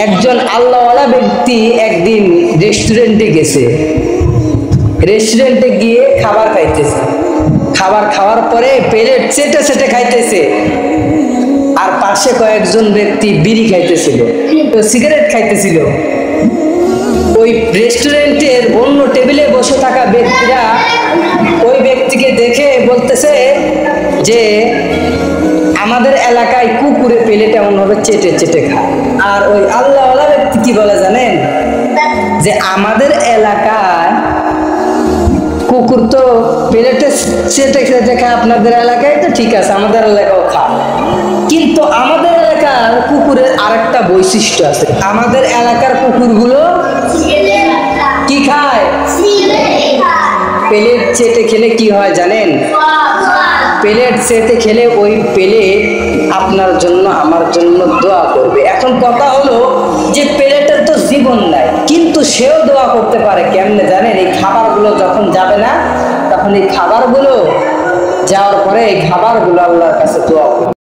একজন আল্লাহওয়ালা ব্যক্তি একদিন রেস্টুরেন্টে গেছে। রেস্টুরেন্টে গিয়ে খাবার খাইতেছে। খাবার খাওয়ার পরে প্লেট চেটে চেটে খাইতেছে, আর পাশে কয়েকজন ব্যক্তি বিড়ি খাইতেছিল, সিগারেট খাইতেছিল। ওই রেস্টুরেন্টের অন্য টেবিলে বসে থাকা ব্যক্তিরা ওই ব্যক্তিকে দেখে বলতেছে যে আমাদের এলাকায় কুকুরে প্লেট এমন ভাবে চেটে চেটে খায়। আর ওই আল্লাহওয়ালা ব্যক্তি কি বলে জানেন? যে আমাদের এলাকায় কুকুর তো প্লেটে চেটে চেটে খায়, আপনাদের এলাকায় তো ঠিক আছে, আমাদের এলাকাও খায়, কিন্তু আমাদের এলাকার কুকুরের আরেকটা বৈশিষ্ট্য আছে। আমাদের এলাকার কুকুরগুলো কি খায়? প্লেট চেটে খেলে কি হয় জানেন? প্লেট চেটে খেলে ওই প্লেট আপনার জন্য আমার জন্য দোয়া করবে। এখন কথা হলো যে প্লেটের তো জীবন নাই, কিন্তু সেও দোয়া করতে পারে। কেমনে জানেন? এই খাবারগুলো যখন যাবে না, তখন এই খাবারগুলো যাওয়ার পরে এই খাবারগুলো আল্লাহর কাছে দোয়া করবে।